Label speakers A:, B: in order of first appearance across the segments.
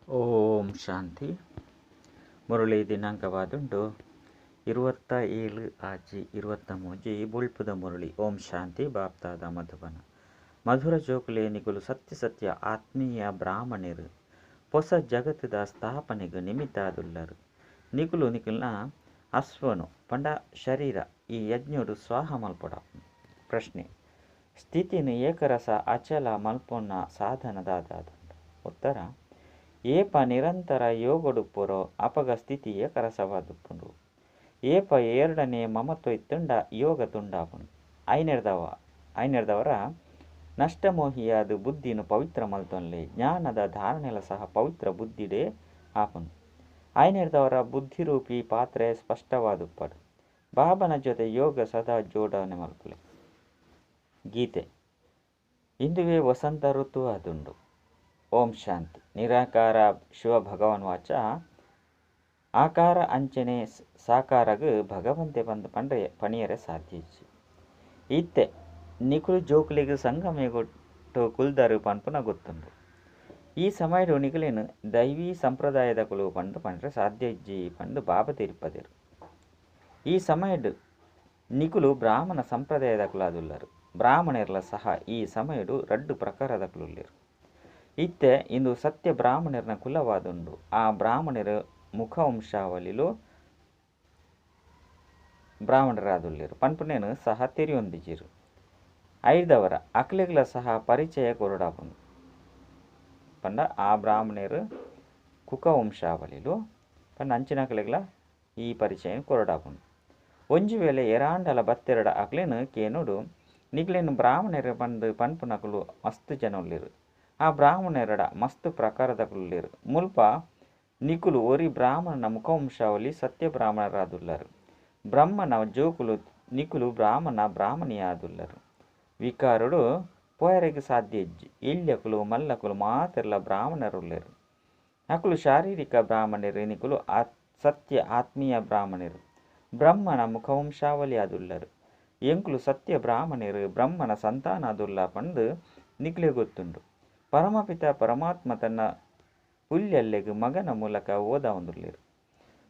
A: ಓಂ ಶಾಂತಿ. ಮುರಳಿ ದಿನಾಂಕವಾದುಂಡು 27/6/23 ಬುಳ್ಪುದ ಮುರಳಿ. ಓಂ ಶಾಂತಿ. ಬಾಪ್ತಾದ ಮಧುಬನ ಮಧುರ ಜೋಕುಲೇನಿಗಳು ಸತ್ಯ ಆತ್ಮೀಯ ಬ್ರಾಹ್ಮಣರು ಹೊಸ ಜಗತ್ತದ ಸ್ಥಾಪನೆಗೆ ನಿಮಿತ್ತಾದುಲ್ಲರು. ನಿಕುಲ್ನ ಅಶ್ವನು ಪಂಡ ಶರೀರ ಈ ಯಜ್ಞುಡು ಸ್ವಾಹ ಮಲ್ಪೊಡ. ಪ್ರಶ್ನೆ: ಸ್ಥಿತಿನ ಏಕರಸ ಅಚಲ ಮಲ್ಪೊನ್ನ ಸಾಧನದಾದ. ಉತ್ತರ: ಏಪ ನಿರಂತರ ಯೋಗಡು ಪುರೋ ಅಪಗ ಸ್ಥಿತಿ ಏಕರಸವಾದುಪ್ಪುಂಡು. ಏಪ ಎರಡನೇ ಮಮತ್ವಯ್ತುಂಡ ಯೋಗ ತುಂಡಾಪುಂಡು. ಐನೆರ್ದವರ ನಷ್ಟಮೋಹಿಯಾದ ಬುದ್ಧಿನು ಪವಿತ್ರ ಮಲ್ತೊನ್ಲೆ ಜ್ಞಾನದ ಧಾರಣೆಲ ಸಹ ಪವಿತ್ರ ಬುದ್ಧಿಡೇ ಆಪುಂಡು. ಐನೆರ್ದವರ ಬುದ್ಧಿರೂಪಿ ಪಾತ್ರೆ ಸ್ಪಷ್ಟವಾದುಪ್ಪಡು. ಬಾಬನ ಜೊತೆ ಯೋಗ ಸದಾ ಜೋಡಣೆ ಮಲ್ಪುಲೆ. ಗೀತೆ. ಇಂದುವೇ ವಸಂತ ಋತು ಆದುಂಡು. ಓಂ ಶಾಂತಿ. ನಿರಾಕಾರ ಶಿವ ಭಗವಾನ್ ವಾಚ: ಆಕಾರ ಅಂಚನೆ ಸಾಕಾರಗ ಭಗವಂತೆ ಬಂದು ಪಣಿಯರೆ ಸಾಧ್ಯ. ಇತ್ತೆ ನಿಕುಲು ಜೋಕುಲಿಗೆ ಸಂಗಮೇಗೊಟ್ಟು ಕುಲ್ದರು ಪನ್ಪುನ ಗೊತ್ತುಂಡು. ಈ ಸಮಯಡು ನಿಕುಲೇನು ದೈವೀ ಸಂಪ್ರದಾಯದಕುಲು ಪಂಡು ಪಂಡ್ರೆ ಸಾಧ್ಯ ಇಜ್ಜಿ ಪಂಡು ಬಾಬ ತಿರುಪದಿರು. ಈ ಸಮಯಡು ನಿಕುಲು ಬ್ರಾಹ್ಮಣ ಸಂಪ್ರದಾಯದಕುಲಾದುಲ್ಲರು. ಬ್ರಾಹ್ಮಣರ್ಲ ಸಹ ಈ ಸಮಯಡು 2 ಪ್ರಕಾರದಕುಲುಲ್ಲೆರು. ಇತ್ತೆ ಇಂದು ಸತ್ಯ ಬ್ರಾಹ್ಮಣರ್ನ ಕುಲವಾದುಂಡು. ಆ ಬ್ರಾಹ್ಮಣರ ಮುಖವಂಶಾವಳಿಲು ಬ್ರಾಹ್ಮಣರಾದುಲ್ಲೆರು ಪನ್ಪುನೇನು ಸಹ ತೆರಿಯೊಂದಿಜಿರು. ಐದವರ ಅಕ್ಲೆಗ್ಲ ಸಹ ಪರಿಚಯ ಕೊರಡಾಪುಂಡು ಪಂಡ ಆ ಬ್ರಾಹ್ಮಣರು ಕುಕವಂಶಾವಳಿಲು ಪಂಡ ಅಂಚಿನಕ್ಲೆಗ್ಲ ಈ ಪರಿಚಯ ಕೊರಡಾಪುಂಡು. ಒಂಜಿ ವೇಳೆ ಎರಾಂಡಲ ಬತ್ತೆರಡ ಅಕ್ಲೆನು ಕೇನುಡು ನಿಕ್ಲೆನು ಬ್ರಾಹ್ಮಣರು ಪಂಡು ಪನ್ಪುನಕುಲು ಮಸ್ತ್ ಜನ ಉಳ್ಳಿರು. ಆ ಬ್ರಾಹ್ಮಣರಡ ಮಸ್ತ್ ಪ್ರಕಾರದಕುಲ್ಲೆರು. ಮುಲ್ಪ ನಿಕುಲು ಒರಿ ಬ್ರಾಹ್ಮಣನ ಮುಖವಂಶಾವಳಿ ಸತ್ಯ ಬ್ರಾಹ್ಮಣರಾದುಲ್ಲರು. ಬ್ರಹ್ಮನ ಜೋಕುಲು ನಿಕುಲು ಬ್ರಾಹ್ಮಣಿಯಾದುಲ್ಲರು. ವಿಕಾರುಡು ಪೋಯರೆಗೆ ಸಾಧ್ಯ ಇಜ್ಜಿ. ಇಳ್ಯಕುಲು ಮಲ್ಲಕುಲು ಮಾತೆರ್ಲ ಬ್ರಾಹ್ಮಣರುಲ್ಲೆರು. ಅಕುಲು ಶಾರೀರಿಕ ಬ್ರಾಹ್ಮಣರು. ನಿಕುಲು ಸತ್ಯ ಆತ್ಮೀಯ ಬ್ರಾಹ್ಮಣರು. ಬ್ರಹ್ಮನ ಮುಖವಂಶಾವಳಿ ಆದುಲ್ಲರು. ಎಂಕುಲು ಸತ್ಯ ಬ್ರಾಹ್ಮಣರು ಬ್ರಹ್ಮನ ಸಂತಾನಾದುಲ್ಲ ಪಂದು ನಿಕ್ಲೆ ಗೊತ್ತುಂಡು. ಪರಮಪಿತ ಪರಮಾತ್ಮ ತನ್ನ ಹುಲ್ಯಲ್ಲೆಗ್ ಮಗನ ಮೂಲಕ ಓದ ಒಂದುಲ್ಲೆರು.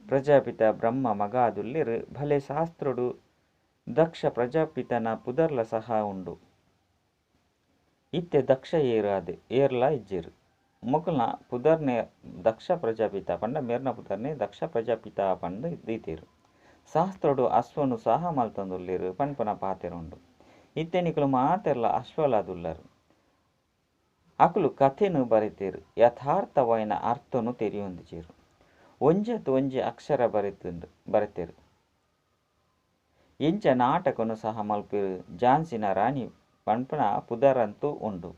A: ಪ್ರಜಾಪಿತ ಬ್ರಹ್ಮ ಮಗ ಆದುಲ್ಲೆರು. ಭಲೆ ಶಾಸ್ತ್ರುಡು ದಕ್ಷ ಪ್ರಜಾಪಿತನ ಪುದರ್ಲ ಸಹ ಉಂಡು. ಇತ್ತೆ ದಕ್ಷ ಏರ್ಲ ಇಜ್ಜೆರು. ಮೊಕಲ್ನ ಪುದರ್ನೆ ದಕ್ಷ ಪ್ರಜಾಪಿತ ಪಂಡ ಮೇರ್ನ ಪುದರ್ನೆ ದಕ್ಷ ಪ್ರಜಾಪಿತ ಪಂಡು ದೀತೆರು. ಶಾಸ್ತ್ರುಡು ಅಶ್ವನು ಸಹ ಮಲ್ತೊಂದುಲ್ಲೆರು ಪನ್ಪುನ ಪಾತೆರುಂಡು. ಇತ್ತೆ ನಿಕುಲು ಮಾತೆರ್ಲ ಅಶ್ವಲಾದುಲ್ಲರು. ಅಕುಲು ಕಥೆನು ಬರೆತೆರು. ಯಥಾರ್ಥವಾಯಿನ ಅರ್ಥನು ತೆರಿಯೊಂದಿಜೆರು. ಒಂಜತ್ತು ಒಂಜಿ ಅಕ್ಷರ ಬರೆತೆರು. ಎಂಚ ನಾಟಕನು ಸಹ ಮಲ್ಪೆರು. ಝಾನ್ಸಿನ ರಾಣಿ ಪನ್ಪುನ ಪುದರಂತೂ ಉಂಡು.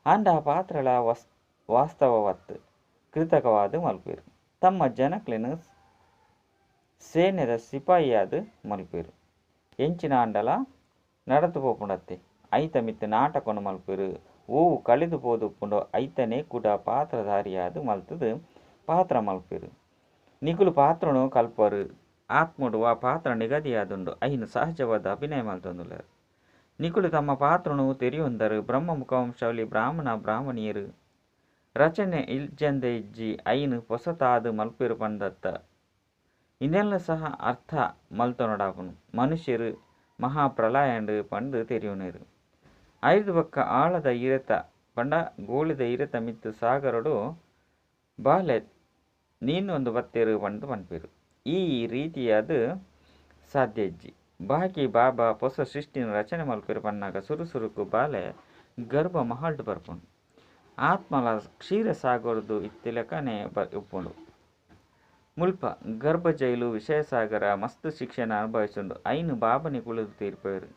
A: ಅಂಡ ಆ ಪಾತ್ರಲ ವಾಸ್ತವವತ್ತು ಕೃತಕವಾದು ಮಲ್ಪೆರು. ತಮ್ಮ ಜನಕ್ಲೆನು ಸೇನೆದ ಸಿಪಾಯಿಯಾದು ಮಲ್ಪೆರು. ಎಂಚಿನ ಅಂಡಲ ನಡತು ಪೋಪುಂಡತ್ತೆ ಐತ ಮಿತ್ತು ನಾಟಕನು ಮಲ್ಪೆರು. ಓವು ಕಳೆದು ಪೋದುಪ್ಪುಂಡು ಐತನೇ ಕೂಡ ಪಾತ್ರಧಾರಿಯಾದು ಮಲ್ತದು ಪಾತ್ರ ಮಲ್ಪೆರು. ನಿಕುಲು ಪಾತ್ರನು ಕಲ್ಪರು. ಆತ್ಮಡು ಆ ಪಾತ್ರ ನಿಗದಿಯಾದುಂಡು ಐನು ಸಹಜವಾದ ಅಭಿನಯ ಮಲ್ತೊಂದುಲ್ಲರು. ನಿಕುಲು ತಮ್ಮ ಪಾತ್ರನು ತೆರಿಯೊಂದರು. ಬ್ರಹ್ಮ ಮುಖವಂಶಾವಳಿ ಬ್ರಾಹ್ಮಣ ಬ್ರಾಹ್ಮಣಿಯರು ರಚನೆ ಇಲ್ಜಂದೆ ಇಜ್ಜಿ ಐನು ಪೊಸತಾದು ಮಲ್ಪೆರು ಪಂಡತ್ತ ಇನ್ನೆಲ್ಲ ಸಹ ಅರ್ಥ ಮಲ್ತೊನಡಾಪುನು. ಮನುಷ್ಯರು ಮಹಾಪ್ರಳಯಂಡು ಪಂಡು ತೆರಿಯುನೇರು. 5 ಬಕ್ಕ ಆಳದ ಇರತ ಪಂಡ ಗೋಳಿದ ಇರತ ಮಿತ್ತು ಸಾಗರಡು ಬಾಲೆ ನೀನೊಂದು ಬತ್ತೆರು ಪಂಡು ಪನ್ಪೆರು. ಈ ರೀತಿಯಾದ ಸಾಧ್ಯ ಇಜ್ಜಿ. ಬಾಕಿ ಬಾಬಾ ಹೊಸ ಸೃಷ್ಟಿನ ರಚನೆ ಮಲ್ಪೆರು ಪನ್ನಾಗ ಸುರುಸುರುಕು ಬಾಲೆ ಗರ್ಭ ಮಹಲ್ಡು ಬರ್ಪುಂಡು. ಆತ್ಮಲ ಕ್ಷೀರ ಸಾಗರದು ಇತ್ತಿಲಕನೆ ಉಪ್ಪುಂಡು. ಮುಲ್ಪ ಗರ್ಭ ಜೈಲು ವಿಷಯಸಾಗರ ಮಸ್ತ್ ಶಿಕ್ಷಣ ಅನುಭವಿಸುಂಡು. ಐನು ಬಾಬನಿ ಕುಳಿದು ತೀರ್ಪೆರು.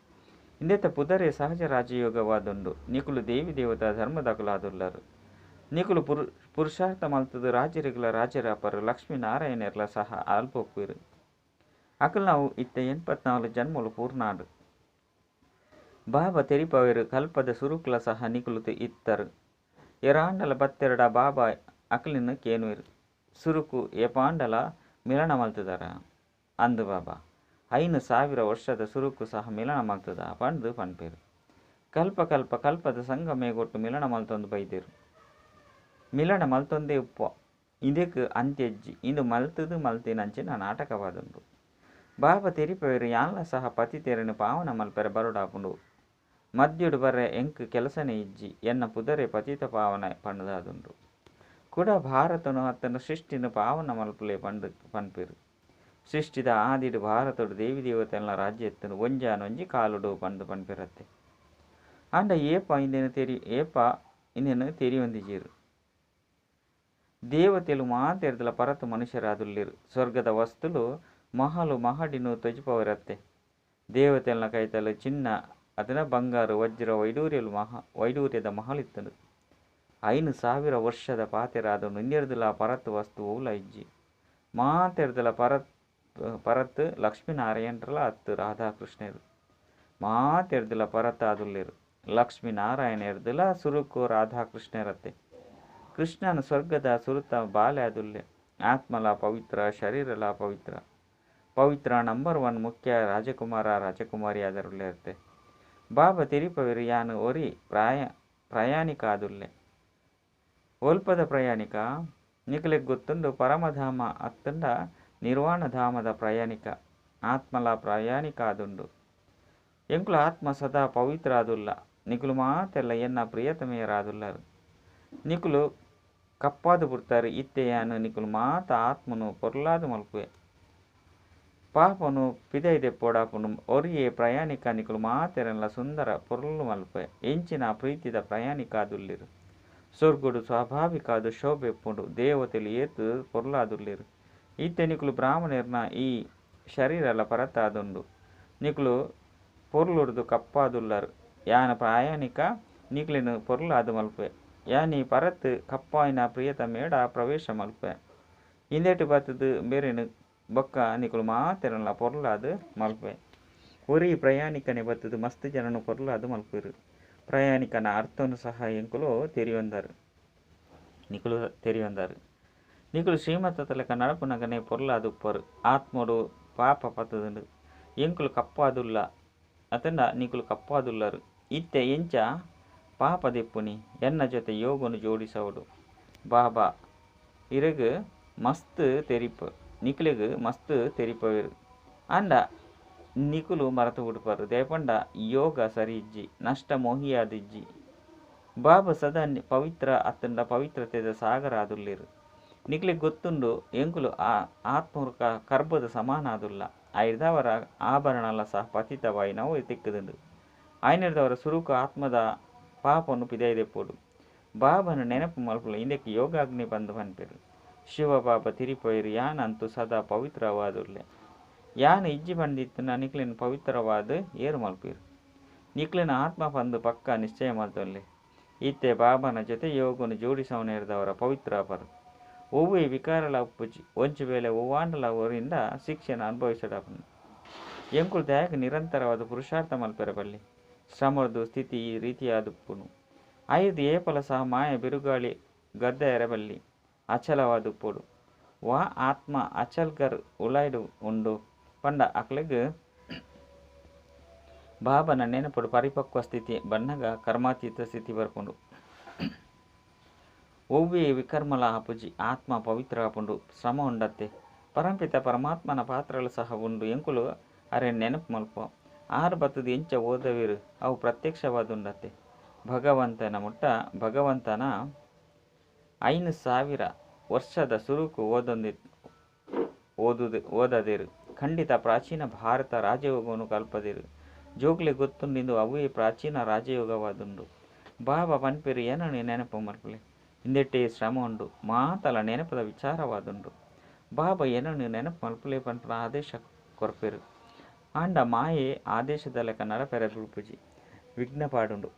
A: ಇಂದೆತ್ತ ಪುದರೆ ಸಹಜ ರಾಜಯೋಗವಾದುಂಡು. ನಿಕುಲು ದೇವಿ ದೇವತಾ ಧರ್ಮದಕುಲಾದುಲ್ಲರು. ನಿಕುಲು ಪುರುಷಾರ್ಥ ಮಲ್ತದು ರಾಜರಿಗಳ ರಾಜರಾಪರು. ಲಕ್ಷ್ಮೀನಾರಾಯಣರ್ಲ ಸಹ ಅಲ್ಪೊಪ್ಪುರು. ಅಕಲ್ ನಾವು ಇತ್ತ 84 ಜನ್ಮಲು ಪೂರ್ಣಾಡು. ಬಾಬಾ ತೆರಿಪವೆರು. ಕಲ್ಪದ ಸುರುಕ್ಲ ಸಹ ನಿಕುಲು ಇತ್ತರು. ಎರಾಂಡಲ ಬತ್ತೆರಡ ಬಾಬಾ ಅಕಲಿನ ಕೇನುವೆರು. ಸುರುಕು ಎಪಾಂಡಲ ಮಿಲನ ಮಲ್ತದರ ಅಂದು ಬಾಬಾ 5,000 ವರ್ಷದ ಸುರುಕು ಸಹ ಮಿಲನ ಮಲ್ತದ ಪಂದು ಪನ್ಪೆರು. ಕಲ್ಪದ ಸಂಗಮೇಗೊಟ್ಟು ಮಿಲನ ಮಲ್ತೊಂದು ಬೈದೆರು. ಮಿಲನ ಮಲ್ತೊಂದೇ ಉಪ್ಪ ಇದಕ್ಕೆ ಅಂತ್ಯಜ್ಜಿ ಇಂದು ಮಲ್ತದು ಮಲ್ತಿನಂಚಿನ ನಾಟಕವಾದುಂಡು. ಬಾಬಾ ತೆರಿಪವೇರು ಯಾನ್ಲ ಸಹ ಪತಿ ತೆರನು ಪಾವನ ಮಲ್ಪೆರೆ ಬರುಡಾಪುಂಡು. ಮದ್ಯುಡು ಬರ್ರೆ ಎಂಕ್ ಕೆಲಸನೇ ಇಜ್ಜಿ ಎನ್ನ ಪುದರೆ ಪತಿತ ಪಾವನ ಪಂಡದಾದುಂಡು. ಕುಡ ಭಾರತನು ಹತ್ತನು ಸೃಷ್ಟಿನು ಪಾವನ ಮಲ್ಪುಲೆ ಪನ್ಪಿರು. ಸೃಷ್ಟಿದ ಆದಿಡು ಭಾರತಡು ದೇವಿ ದೇವತೆಲ್ಲ ರಾಜ್ಯ ಎತ್ತನು ಒಂಜಾನೊಂಜಿ ಕಾಲುಡು ಪನ್ಪಿರತ್ತೆ. ಅಂಡ ಏಪ ಇಂದೆನು ತೆರಿಯೊಂದಿಜೀರು. ದೇವತೆಲು ಮಾತೆರ್ದಲ ಪರತು ಮನುಷ್ಯರಾದುಲ್ಲಿರು. ಸ್ವರ್ಗದ ವಸ್ತುಲು ಮಹಲು ಮಹಡಿನು ತೊಜಿಪವರತ್ತೆ. ದೇವತೆಲ್ನ ಕೈತಲು ಚಿನ್ನ ಅದನ್ನ ಬಂಗಾರು ವಜ್ರ ವೈಡೂರ್ಯದ ಮಹಲಿತ್ತನು. 5,000 ವರ್ಷದ ಪಾತೆರಾದನು ಇನ್ನೆರ್ದಲ ಪರತ್ ವಸ್ತು ಓಲ ಇಜ್ಜಿ. ಮಾತೆರ್ದಲ ಪರತ್ ಲಕ್ಷ್ಮೀನಾರಾಯಣರಲ ಅತ್ತು ರಾಧಾಕೃಷ್ಣರು. ಮಾತೆರ್ದಲ ಪರತ್ ಆದುಲ್ಲೇರು. ಲಕ್ಷ್ಮೀನಾರಾಯಣ ಎರ್ದಲ ಸುರುಕು ರಾಧಾಕೃಷ್ಣರತ್ತೆ. ಕೃಷ್ಣನ ಸ್ವರ್ಗದ ಸುರುತ ಬಾಲೆ ಆದುಲ್ಲೆ. ಆತ್ಮಲ ಪವಿತ್ರ, ಶರೀರಲ ಪವಿತ್ರ ನಂಬರ್ 1 ಮುಖ್ಯ ರಾಜಕುಮಾರಿ ಆದರುಲ್ಲೇರುತ್ತೆ. ಬಾಬಾ ತೆರಿಪವೇರು ಯಾನು ಒರಿ ಪ್ರಯಾಣಿಕ ಆದುಲ್ಲೆ. ಒಲ್ಪದ ಪ್ರಯಾಣಿಕ ನಿಖಲೆಗ್ ಗೊತ್ತುಂಡು ಪರಮಧಾಮ ಅತ್ತಂಡ ನಿರ್ವಾಣಧಾಮದ ಪ್ರಯಾಣಿಕ. ಆತ್ಮಲ ಪ್ರಯಾಣಿಕ ಆದುಂಡು. ಎಂಕುಲ ಆತ್ಮ ಸದಾ ಪವಿತ್ರ ಆದುಲ್ಲ. ನಿಕುಲು ಮಾತೆಲ್ಲ ಎನ್ನ ಪ್ರಿಯತಮೆಯರಾದುಲ್ಲರು. ನಿಕುಲು ಕಪ್ಪಾದು ಬಿಡ್ತಾರೆ. ಇತ್ತೆಯಾನು ನಿಕುಲು ಮಾತ ಆತ್ಮನು ಪೊರ್ಲಾದು ಮಲ್ಪುವೆ. ಪಾಪನು ಪಿದೈದೆ ಪೋಡಾಪುನು ಒರಿಯೇ ಪ್ರಯಾಣಿಕ ನಿಕುಲು ಮಾತೆರಲ್ಲ ಸುಂದರ ಪೊರ್ಲು ಮಲ್ಪೆ ಎಂಚಿನ ಪ್ರೀತಿದ ಪ್ರಯಾಣಿಕ ಆದುಲ್ಲಿರು. ಸ್ವರ್ಗುಡು ಸ್ವಾಭಾವಿಕಾದು ಶೋಭೆಪ್ಪುಂಡು ದೇವತೆಲು ಏತು ಪೊರ್ಲಾದುಲ್ಲಿರು. ಇತ್ತೆ ನಿಕುಲು ಬ್ರಾಹ್ಮಣರ್ನ ಈ ಶರೀರಲ ಪರತಾದುಂಡು. ನಿಕುಲು ಪೊರ್ಲುಡ್ದು ಕಪ್ಪಾದುಲ್ಲರು. ಯಾನ ಪ್ರಯಾಣಿಕ ನಿಕುಲಿನ ಪೊರ್ಲಾದು ಮಲ್ಪೆ. ಯಾನಿ ಪರತ್ ಕಪ್ಪಾಯಿನ ಪ್ರಿಯತಮೇಡ ಪ್ರವೇಶ ಮಲ್ಪೆ. ಇಂದೆಟ್ಟು ಬತ್ತದು ಬೇರೆನು ಬೊಕ್ಕ ನಿಕುಲು ಮಾತೆರಲ್ಲ ಪೊರ್ಲಾದು ಮಲ್ಪೆ. ಒರಿ ಪ್ರಯಾಣಿಕನೇ ಬತ್ತದು ಮಸ್ತ್ ಜನನು ಪೊರ್ಲಾದು ಮಲ್ಪಿರು. ಪ್ರಯಾಣಿಕನ ಅರ್ಥನು ಸಹ ಎಂಕುಲು ತೆರಿಯೊಂದರು. ನಿಕುಲು ಶ್ರೀಮತ ತಲಕ ನಡಪುನಗನೆ ಪೊರ್ಲಾದು ಉಪ್ಪರು. ಆತ್ಮಡು ಪಾಪ ಪತ್ತದುಂಡು. ಎಂಕುಲು ಕಪ್ಪಾದುಲ್ಲ ಅತಂಡ ನಿಕುಲು ಕಪ್ಪಾದುಲ್ಲರು. ಇತ್ತೆ ಎಂಚ ಪಾಪ ದೆಪ್ಪುನಿ ಎನ್ನ ಜೊತೆ ಯೋಗನು ಜೋಡಿಸವಡು. ಬಾಬಾ ಇರಗು ಮಸ್ತ್ ತೆರಿಪು ನಿಕುಲೆಗು ಮಸ್ತ್ ತೆರಿಪವೇರು. ಅಂಡ ನಿಕುಲು ಮರತು ಉಡುಪರು ದೇಪಂಡ ಯೋಗ ಸರಿ ಇಜ್ಜಿ ನಷ್ಟ ಮೋಹಿಯಾದಿಜ್ಜಿ. ಬಾಬಾ ಸದಾ ಪವಿತ್ರ ಅತ್ತಂಡ ಪವಿತ್ರತೆದ ಸಾಗರ ಆದುಲ್ಲಿರು. ನಿಕುಲೆಗ್ ಗೊತ್ತುಂಡು ಎಂಕುಲು ಆತ್ಮರುಕ ಕರ್ಬದ ಸಮಾನ ಆದುಲ್ಲ. ಐರ್ದವರ ಆಭರಣಲ ಸಹ ಪತಿತವಾಯಿ ನಾವು ತಿಕ್ಕದುಂಡು. ಐನರ್ದವರ ಸುರುಕು ಆತ್ಮದ ಪಾಪನು ಪಿದೈದೆಪ್ಪೋಡು. ಬಾಬನ ನೆನಪು ಮಲ್ಪುಲ ಇಂದಕ್ಕೆ ಯೋಗಾಗ್ನಿ ಬಂದು ಪನ್ಪೆರು. ಶಿವ ಬಾಬಾ ತಿರಿಪವೇರು ಯಾನ ಅಂತೂ ಸದಾ ಪವಿತ್ರವಾದುಲ್ಲೆ. ಯಾನ ಇಜ್ಜಿ ಬಂದಿತ್ತು ನಿಕ್ಲಿನ ಪವಿತ್ರವಾದ ಏರು ಮಲ್ಪಿರು. ನಿಕ್ಲಿನ ಆತ್ಮ ಬಂದು ಪಕ್ಕ ನಿಶ್ಚಯ ಮಲ್ತೊಲ್ಲೆ. ಇತ್ತೆ ಬಾಬನ ಜೊತೆ ಯೋಗನು ಜೋಡಿಸವನೇರ್ದವರ ಪವಿತ್ರ ಪರು. ಒವ್ವೇ ವಿಕಾರಲ ಉಪ್ಪುಜಿ ಒಂಚು ವೇಳೆ ಒವ್ವಾಂಡಲ ಅವರಿಂದ ಶಿಕ್ಷೆನ ಅನುಭವಿಸಡಪನು. ಎಂಕುಲು ತ್ಯಾಗ ನಿರಂತರವಾದ ಪುರುಷಾರ್ಥ ಮಲ್ಪೆರ ಬಲ್ಲಿ ಶ್ರಮರ್ದು ಸ್ಥಿತಿ ಈ ರೀತಿಯಾದುಪ್ಪುನು. ಐದು ಏಪಲ ಸಹ ಮಾಯ ಬಿರುಗಾಳಿ ಗದ್ದ ಎರಬಲ್ಲಿ ಅಚಲವಾದುಪ್ಪುಡು. ವಾ ಆತ್ಮ ಅಚಲ್ಗರ್ ಉಳೈಡು ಉಂಡು ಪಂಡ ಅಕ್ಲೆಗ್ ಬಾಬನ ನೆನಪುಡು ಪರಿಪಕ್ವ ಸ್ಥಿತಿ ಬಣ್ಣಗ ಕರ್ಮಾತೀತ ಸ್ಥಿತಿ ಬರ್ಪುಂಡು. ಒವ್ವೇ ವಿಕರ್ಮಲ ಆಪುಜಿ ಆತ್ಮ ಪವಿತ್ರ ಆಪುಂಡು ಶ್ರಮ ಉಂಡತ್ತೆ. ಪರಂಪಿತ ಪರಮಾತ್ಮನ ಪಾತ್ರಲು ಸಹ ಉಂಡು ಎಂಕುಲು ಅರೆ ನೆನಪು ಮಲ್ಪ. ಆರು ಬತ್ತದು ಎಂಚ ಓದವೇರು ಅವು ಪ್ರತ್ಯಕ್ಷವಾದುಂಡತ್ತೆ. ಭಗವಂತನ 5,000 ವರ್ಷದ ಸುರುಕು ಓದದಿರು. ಖಂಡಿತ ಪ್ರಾಚೀನ ಭಾರತ ರಾಜಯೋಗವನ್ನು ಕಲ್ಪದಿರು. ಜೋಗ್ಲೆ ಗೊತ್ತುಂಡಿಂದು ಅವೇ ಪ್ರಾಚೀನ ರಾಜಯೋಗವಾದುಂಡು. ಬಾಬಾ ಪನ್ಪೇರು ಏನನ್ನು ನೆನಪು ಮಲ್ಪಲೆ ಇಂದೆಟ್ಟೆ ಶ್ರಮ ಉಂಡು ಮಾತಲ ನೆನಪದ ವಿಚಾರವಾದುಂಡು. ಬಾಬಾ ಏನನ್ನು ನೆನಪು ಮಲ್ಪಲೆ ಪನ್ಪನ ಆದೇಶ ಕೊರ್ಪೆರು. ಆಂಡ ಮಾಯೆ ಆದೇಶದ ಲೆಕ್ಕ ನಡಪೆರ ಬಿಡುಪುಜಿ ವಿಘ್ನಪಾಡುಂಡು.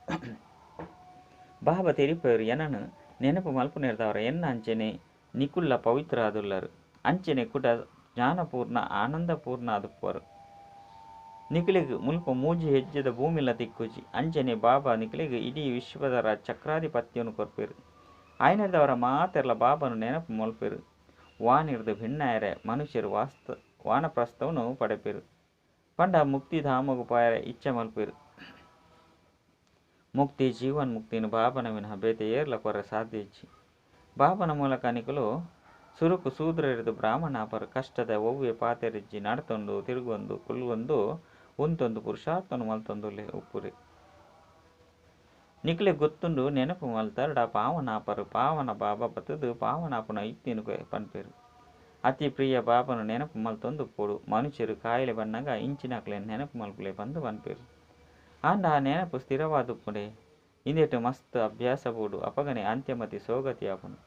A: ಬಾಬಾ ತೆರಿಪೇರು ಏನನ್ನು ನೆನಪು ಮಲ್ಪುನೇರ್ದವರ ಎನ್ನ ಅಂಚೆನೆ ನಿಕುಲ್ಲ ಪವಿತ್ರ ಆದುಲ್ಲರು. ಅಂಚೆನೆ ಕುಟ ಜ್ಞಾನಪೂರ್ಣ ಆನಂದಪೂರ್ಣ ಆದುಪ್ಪರು. ನಿಖಿಲೆಗ್ ಮುಲ್ಪ ಮೂಜಿ ಹೆಜ್ಜೆದ ಭೂಮಿಲ ತಿಕ್ಕುಜಿ ಅಂಚನೆ ಬಾಬಾ ನಿಖಿಲೆಗ್ ಇಡೀ ವಿಶ್ವದರ ಚಕ್ರಾಧಿಪತ್ಯನು ಕೊರ್ಪೆರು. ಐನರ್ದವರ ಮಾತೆರ್ಲ ಬಾಬನು ನೆನಪು ಮಲ್ಪೆರು. ವಾನಿರ್ದು ಭಿನ್ನಾಯರೆ ಮನುಷ್ಯರು ವಾನಪ್ರಸ್ಥವನ್ನು ಪಡೆಪೆರು. ಪಂಡ ಮುಕ್ತಿಧಾಮಗು ಪಾಯರೆ ಇಚ್ಛೆ ಮಲ್ಪೆರು. ಮುಕ್ತಿ ಜೀವನ್ ಮುಕ್ತಿನು ಬಾಬನ ವಿನಃ ಬೇತೆ ಏರ್ಲ ಕೊರ ಸಾಧ್ಯ ಇಜ್ಜಿ. ಬಾಬನ ಮೂಲಕ ನಿಕುಲು ಸುರುಕು ಸೂದ್ರರಿದು ಬ್ರಾಹ್ಮಣಾಪರ ಕಷ್ಟದ ಒವ್ವೆ ಪಾತೆರಿಜ್ಜಿ ನಡತೊಂದು ತಿರುಗೊಂದು ಕುಲ್ಗೊಂದು ಉಂತೊಂದು ಪುರುಷಾರ್ಥನು ಮಲ್ತೊಂದುಲ್ಲೆ ಉಪ್ಪುರಿ ನಿಕ್ಲೆ ಗೊತ್ತುಂಡು ನೆನಪು ಮಲ್ತರ್ಡ ಪಾವನಾಪರು ಪಾವನ ಬಾಬಾ ಬತ್ತದು ಪಾವನಾಪನ ಇತ್ತಿನ ಪನ್ಪೇರು ಅತಿ ಪ್ರಿಯ ಬಾಬನು ನೆನಪು ಮಲ್ತೊಂದು ಪೋಡು ಮನುಷ್ಯರು ಕಾಯಿಲೆ ಬನ್ನಗ ಇಂಚಿನಕ್ಲೆ ನೆನಪು ಮಲ್ಪುಲೆ ಬಂದು ಪನ್ಪೇರು ಆಂಡ ಆ ನೆನಪು ಸ್ಥಿರವಾದುಪ್ಪುಡೆ ಇಂದೆಟ್ಟು ಮಸ್ತ್ ಅಭ್ಯಾಸ ಬೋಡು ಅಪಗನೆ ಅಂತ್ಯಮತಿ ಸೋಗತಿ ಆಪನು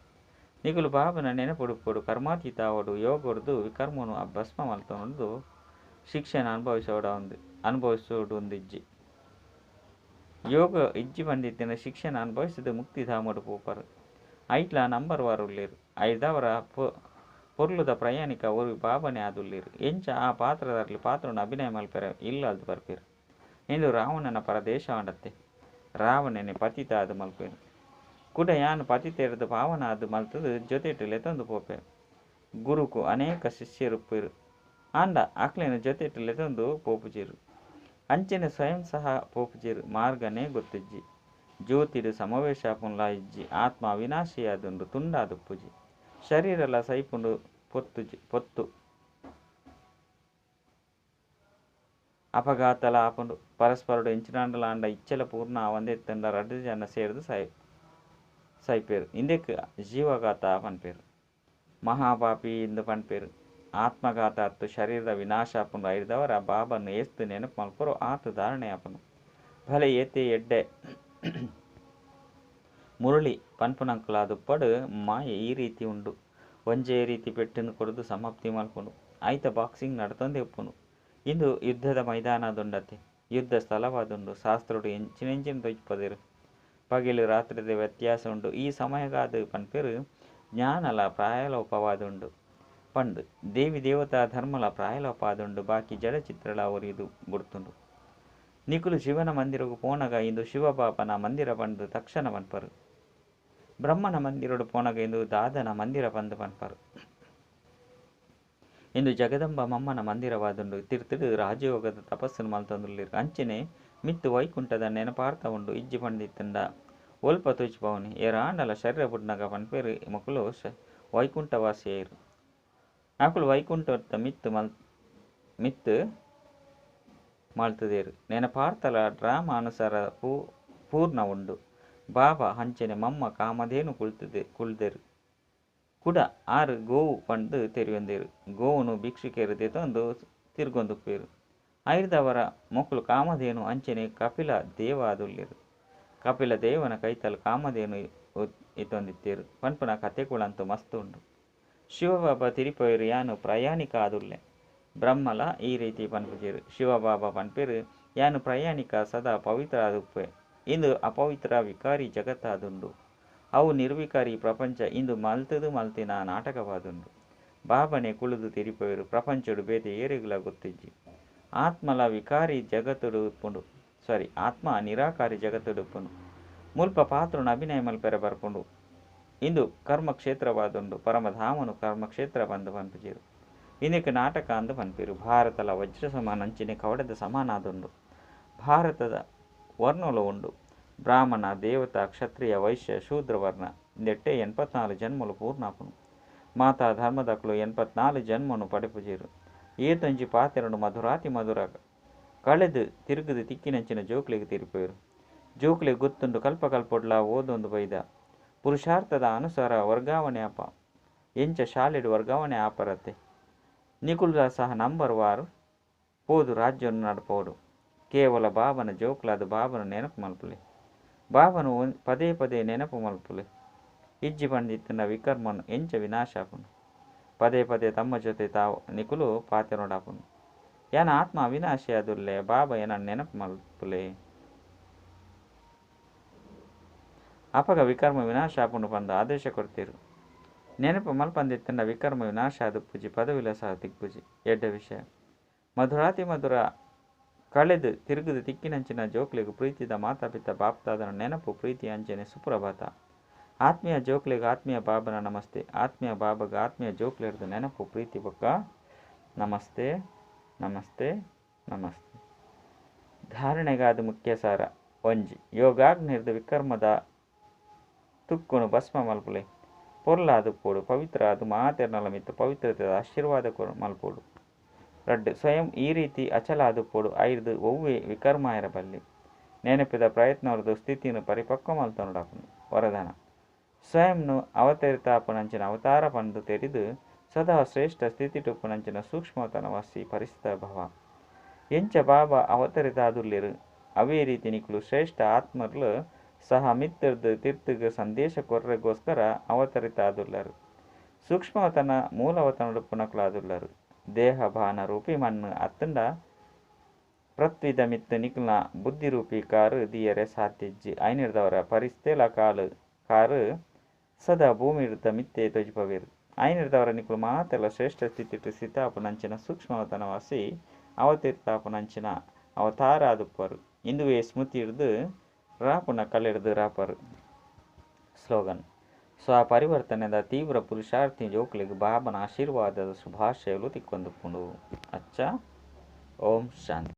A: ನಿಗುಲು ಬಾಬನ ನೆನಪುಡುಪೊಡು ಕರ್ಮಾತೀತ ಅವಡು ಯೋಗೊಡ್ದು ವಿಕರ್ಮನು ಭಸ್ಮ ಮಲ್ತೊಂದು ಶಿಕ್ಷೆನ ಅನುಭವಿಸೋಡು ಒಂದಿಜ್ಜಿ ಯೋಗ ಇಜ್ಜಿ ಬಂದಿತ್ತಿನ ಶಿಕ್ಷೆನ ಅನುಭವಿಸಿದ ಮುಕ್ತಿಧಾಮಡು ಪೋಪರು ಐಟ್ಲ ನಂಬರ್ ವಾರುಳ್ಳೇರು ಐದವರ ಪೊರ್ಲುದ ಪ್ರಯಾಣಿಕ ஒரு ಬಾಬನೆ ಆದುಳ್ಳೇರು ಎಂಚ ಆ ಪಾತ್ರದಲ್ಲಿ ಪಾತ್ರನ ಅಭಿನಯ ಮಲ್ಪೆರ ಇಲ್ಲಲ್ದು ಬರ್ಪೇರು ಇಂದು ರಾವಣನ ಪರದೇಶ ಆಂಡತ್ತೆ ರಾವಣನೆ ಪತಿತ ಆದು ಮಲ್ಪೇರು ಕುಡ ಯಾನು ಪತಿತೆರದು ಪಾವನ ಆದು ಮಲ್ತದು ಜೊತೆಟು ಲೆತೊಂದು ಪೋಪೆ ಗುರುಕು ಅನೇಕ ಶಿಷ್ಯರುಪ್ಪೇರು ಆಂಡ ಅಕ್ಲೆನ ಜೊತೆಟು ಲೆತೊಂದು ಪೋಪುಜೇರು ಅಂಚೆನ ಸ್ವಯಂ ಸಹ ಪೋಪುಜೇರು ಮಾರ್ಗನೇ ಗೊತ್ತಿಜ್ಜಿ ಜ್ಯೋತಿಡು ಸಮಾವೇಶಾಪುನ್ಲ ಇಜ್ಜಿ ಆತ್ಮ ವಿನಾಶಿಯಾದುಂಡು ತುಂಡಾದುಪ್ಪುಜಿ ಶರೀರಲ ಸೈಪುಂಡು ಪೊತ್ತು ಅಪಘಾತಲ ಆಪುಂಡು ಪರಸ್ಪರುಡು ಎಂಚಿನಾಂಡಲ ಆಂಡ ಇಚ್ಚಲ ಪೂರ್ಣ ಒಂದೆತ್ತಂಡ ರಡ್ಡು ಜನ ಸೇರಿದು ಸೈಪೇರು ಇಂದೆಕ್ ಜೀವಘಾತ ಪನ್ಪೇರು ಮಹಾಪಾಪಿ ಇಂದು ಪನ್ಪೇರು ಆತ್ಮಘಾತ ಅತ್ತು ಶರೀರದ ವಿನಾಶ ಆಪುಂಡು ಐದವರ ಬಾಬನ್ನು ಏಸ್ತು ನೆನಪು ಮಲ್ಪರು ಆತು ಧಾರಣೆ ಆಪನು ಭಲೆ ಏತೆ ಎಡ್ಡೆ ಮುರುಳಿ ಪನ್ಪುನಂಕುಲಾದುಪ್ಪಡು ಮಾಯೆ ಈ ರೀತಿ ಉಂಡು ಒಂಜೇ ರೀತಿ ಪೆಟ್ಟನ್ನು ಕೊಡದು ಸಮಾಪ್ತಿ ಮಲ್ಪುಂಡು ಆಯ್ತ ಬಾಕ್ಸಿಂಗ್ ನಡತೊಂದೆ ಉಪ್ಪುನು ಇಂದು ಯುದ್ಧದ ಮೈದಾನದುಂಡತೆ ಯುದ್ಧ ಸ್ಥಳವಾದುಂಡು ಶಾಸ್ತ್ರುಡು ಎಂಚಿನೆಂಚಿನ ತೊಯ್ಪದಿರು ಪಗಿಲು ರಾತ್ರಿದ ವ್ಯತ್ಯಾಸ ಉಂಡು ಈ ಸಮಯಗಾದ ಪನ್ಪೇರು ಜ್ಞಾನಲ ಪ್ರಾಯಲೋಪವಾದುಂಡು ಪಂಡು ದೇವಿ ದೇವತಾ ಧರ್ಮಲ ಪ್ರಾಯಲೋಪಾದುಂಡು ಬಾಕಿ ಜಡಚಿತ್ರಲ ಅವರಿದು ಗುರ್ತುಂಡು ನಿಕುಲು ಶಿವನ ಮಂದಿರಗೂ ಪೋನಗ ಇಂದು ಶಿವಪಾಪನ ಮಂದಿರ ಬಂದು ತಕ್ಷಣ ಪನ್ಪರು ಬ್ರಹ್ಮನ ಮಂದಿರಡು ಪೋನಗ ಇಂದು ದಾದನ ಮಂದಿರ ಬಂದು ಪನ್ಪರು ಇಂದು ಜಗದಂಬ ಮಮ್ಮನ ಮಂದಿರವಾದುಂಡು ತಿರ್ತಿಡು ರಾಜಯೋಗದ ತಪಸ್ಸನ್ನು ಮಲ್ತೊಂದುಲ್ಲಿರು ಅಂಚನೆ ಮಿತ್ತು ವೈಕುಂಠದ ನೆನಪಾರ್ಥ ಉಂಡು ಇಜ್ಜಿ ಪಂಡಿತ್ತಂಡ ಒಲ್ಪ ತುಚ್ಪವನಿ ಏರಾಂಡಲ ಶರೀರ ಬುಡ್ನಗ ಪನ್ಪೇರು ಮಕ್ಕಳು ವೈಕುಂಠವಾಸಿಯರು ಆಕುಲು ವೈಕುಂಠದ ಮಿತ್ತು ಮಲ್ತದೇರು ನೆನಪಾರ್ತಲ ಡ್ರಾಮಾ ಅನುಸಾರ ಪೂರ್ಣ ಉಂಡು ಬಾಬಾ ಹಂಚನೆ ಮಮ್ಮ ಕಾಮಧೇನು ಕುಳ್ದೇರು ಕುಡ ಆರು ಗೋವು ಪಂಡು ತೆರೆಯೊಂದೇರು ಗೋವುನು ಭಿಕ್ಷುಕೇರು ತೆತೊಂದು ತಿರ್ಗೊಂದುಪ್ಪೇರು ಐದವರ ಮೊಕ್ಕಲು ಕಾಮಧೇನು ಅಂಚನೆ ಕಪಿಲ ದೇವ ಆದುಲ್ಲೇರು ಕಪಿಲ ದೇವನ ಕೈತಲು ಕಾಮಧೇನು ಇತ್ತೊಂದಿತ್ತೇರು ಪನ್ಪುನ ಕಥೆಗಳಂತೂ ಮಸ್ತ್ ಉಂಡು ಶಿವಬಾಬಾ ತಿರಿಪೋಯರು ಯಾನು ಪ್ರಯಾಣಿಕ ಆದುಲ್ಲೆ ಬ್ರಹ್ಮಲ ಈ ರೀತಿ ಪನ್ಪುಜೇರು ಶಿವಬಾಬಾ ಪನ್ಪೇರು ಯಾನು ಪ್ರಯಾಣಿಕ ಸದಾ ಪವಿತ್ರ ಆದುಪ್ಪೆ ಇಂದು ಅಪವಿತ್ರ ವಿಕಾರಿ ಜಗತ್ತಾದುಂಡು ಅವು ನಿರ್ವಿಕಾರಿ ಪ್ರಪಂಚ ಇಂದು ಮಲ್ತಿನ ನಾಟಕವಾದುಂಡು ಬಾಬನೆ ಕುಳಿದು ತಿರಿಪೋಯರು ಪ್ರಪಂಚಡು ಬೇತೆ ಏರಿಗಳ ಗೊತ್ತಿಜ್ಜಿ ಆತ್ಮಲ ವಿಕಾರಿ ಜಗತ್ತುಡು ಉಪ್ಪುಂಡು ಆತ್ಮ ನಿರಾಕಾರಿ ಜಗತ್ತುಡು ಉಪ್ಪುಂಡು ಮುಲ್ಪ ಪಾತ್ರನ ಅಭಿನಯ ಮಲ್ಪೆರ ಬರ್ಪುಂಡು ಇಂದು ಕರ್ಮಕ್ಷೇತ್ರವಾದುಂಡು ಪರಮಧಾಮನು ಕರ್ಮಕ್ಷೇತ್ರ ಬಂದು ಪನ್ಪುಜೇರು ಇಂದಕ್ಕೆ ನಾಟಕ ಅಂದು ಪನ್ಪೇರು ಭಾರತಲ ವಜ್ರ ಸಮಾನ ಅಂಚಿನ ಕವಡದ ಸಮಾನಾದುಂಡು ಭಾರತದ ವರ್ಣುಲು ಉಂಡು ಬ್ರಾಹ್ಮಣ ದೇವತಾ ಕ್ಷತ್ರಿಯ ವೈಶ್ಯ ಶೂದ್ರ ವರ್ಣ ಇಂದೆಟ್ಟೆ 84 ಜನ್ಮಲು ಪೂರ್ಣಾಪುನು ಮಾತಾ ಧರ್ಮದಕ್ಕಳು 84 ಜನ್ಮನು ಪಡೆಪುಜೇರು ಏತೊಂಜಿ ಪಾತೆರಡು ಮಧುರಾತಿ ಮಧುರ ಕಳೆದು ತಿರುಗದು ತಿಕ್ಕಿನಂಚಿನ ಜೋಕ್ಲಿಗೆ ತಿರುಪೇರು ಜೋಕ್ಲಿಗೆ ಗೊತ್ತುಂಡು ಕಲ್ಪಕಲ್ಪೊಡ್ಲ ಓದೊಂದು ಬೈದ ಪುರುಷಾರ್ಥದ ಅನುಸಾರ ವರ್ಗಾವಣೆ ಆಪ ಎಂಚ ಶಾಲೆಡು ವರ್ಗಾವಣೆ ಆಪರತ್ತೆ ನಿಕುಲ್ರ ಸಹ ನಂಬರ್ ವಾರು ಪೋದು ರಾಜ್ಯವನ್ನು ನಡಪೋಡು ಕೇವಲ ಬಾಬನ ಜೋಕ್ಲಾದ ಬಾಬನ ನೆನಪು ಮಲ್ಪುಲೆ ಬಾಬನು ಪದೇ ಪದೇ ನೆನಪು ಮಲ್ಪುಲೆ ಇಜ್ಜಿ ಬಂದಿತ್ತಿನ ವಿಕರ್ಮನು ಎಂಚ ವಿನಾಶಾಪುನು ಪದೇ ಪದೇ ತಮ್ಮ ಜೊತೆ ತಾವು ನಿಕುಲು ಪಾತೆನೋಡಾಪುನು ಯಾನ ಆತ್ಮ ಅವಿನಾಶಿ ಆದುಲ್ಲೆ ಬಾಬಾ ಏನ ನೆನಪು ಮಲ್ಪುಲೆ ಅಪಗ ವಿಕರ್ಮ ವಿನಾಶ ಆಪುಂಡು ಪಂದ ಆದೇಶ ಕೊಡ್ತೀರು ನೆನಪು ಮಲ್ಪಂದಿತ್ತಿನ ವಿಕರ್ಮ ವಿನಾಶ ಆದುಪ್ಪುಜಿ ಪದವಿಲ ಸಹ ತಿಕ್ಕುಜಿ ಎಡ್ಡ ವಿಷಯ ಮಧುರಾತಿ ಮಧುರ ಕಳೆದು ತಿರುಗುದು ತಿಕ್ಕಿನಂಚಿನ ಜೋಕ್ಲಿಗೂ ಪ್ರೀತಿದ ಮಾತಾಪಿತ ಬಾಪ್ತಾದನ ನೆನಪು ಪ್ರೀತಿ ಅಂಚನೆ ಸುಪ್ರಭಾತ ಆತ್ಮೀಯ ಜೋಕ್ಲಿಗೆ ಆತ್ಮೀಯ ಬಾಬನ ನಮಸ್ತೆ ಆತ್ಮೀಯ ಬಾಬಾಗ ಆತ್ಮೀಯ ಜೋಕ್ಲಿರ್ದು ನೆನಪು ಪ್ರೀತಿ ಬೊಕ್ಕ ನಮಸ್ತೆ ನಮಸ್ತೆ ನಮಸ್ತೆ ಧಾರಣೆಗಾದ ಮುಖ್ಯ ಸಾರ ಒಂಜಿ ಯೋಗಾಗ್ನಿರ್ದು ವಿಕರ್ಮದ ತುಕ್ಕುನು ಭಸ್ಮ ಮಲ್ಪುಲೆ ಪೊರ್ಲಾದು ಪೋಡು ಪವಿತ್ರ ಅದು ಮಾತೆರ್ನಲ ಮಿತ್ತು ಪವಿತ್ರತೆ ಆಶೀರ್ವಾದ ಮಲ್ಪೋಡು. ರಡ್ಡು ಸ್ವಯಂ ಈ ರೀತಿ ಅಚಲಾದು ಪೋಡು ಐದು ಒವ್ವೆ ವಿಕರ್ಮಾಯರ ಬಲ್ಲಿ ನೆನಪಿದ ಪ್ರಯತ್ನವರದು ಸ್ಥಿತಿಯನ್ನು ಪರಿಪಕ್ವ ಮಲ್ತೊಂಡಾಪುನು. ವರದಾನ ಸ್ವಯಂನು ಅವತರಿತಾಪುನಂಚಿನ ಅವತಾರ ಪಂದು ತೆರಿದು ಸದಾ ಶ್ರೇಷ್ಠ ಸ್ಥಿತಿಟುಪ್ಪುನಂಚಿನ ಸೂಕ್ಷ್ಮತನ ವಸಿ ಪರಿಸ್ಥಿತ ಭವ. ಎಂಚ ಬಾಬಾ ಅವತರಿತಾದುಲ್ಲೆರು ಅವೇ ರೀತಿ ನಿಕ್ಲು ಶ್ರೇಷ್ಠ ಆತ್ಮರ್ಲು ಸಹ ಮಿತ್ತರ್ದು ತಿರ್ತುಗ ಸಂದೇಶ ಕೊರ್ರೆಗೋಸ್ಕರ ಅವತರಿತಾದುಲ್ಲರು. ಸೂಕ್ಷ್ಮವತನ ಮೂಲವತನಡುಪ್ಪುನಕ್ಲಾದುಲ್ಲರು. ದೇಹ ಭಾನ ರೂಪಿ ಮಣ್ಣು ಅತ್ತಂಡ ಪೃಥ್ವಿದ ಮಿತ್ತು ನಿಕ್ಲ್ನ ಬುದ್ಧಿರೂಪಿ ಕಾರು ದಿಯರೆ ಸಾಧ್ಯಜ್ಜಿ ಐನಿರ್ದವರ ಪರಿಸ್ಥೆಲ ಕಾರು ಸದಾ ಭೂಮಿರ್ದ ಮಿತ್ತೆ ತೊಜಿಪವೇರು. ಐನಿರ್ದವರ ನಿಕ್ಲು ಮಾತೆಲ್ಲ ಶ್ರೇಷ್ಠ ಸ್ಥಿತಿ ಸ್ಥಿತಾಪುನಂಚಿನ ಸೂಕ್ಷ್ಮವತನ ವಾಸಿ ಅವತೀರ್ತಾಪುನಂಚಿನ ಅವತಾರ ಆದುಪ್ಪರು. ಇಂದುವೇ ಸ್ಮೃತಿ ಹಿಡ್ದು ರಾಪುನ ಕಲೆಡ್ದು ರಾಪರು. ಸ್ಲೋಗನ್ ಸ್ವಪರಿವರ್ತನೆದ ತೀವ್ರ ಪುರುಷಾರ್ಥಿ ಜೋಕ್ಲಿಗೆ ಬಾಬನ ಆಶೀರ್ವಾದದ ಶುಭಾಶಯಗಳು ತಿಕ್ಕೊಂದುಪ್ಪುಂಡು. ಅಚ್ಚ ಓಂ ಶಾಂತಿ.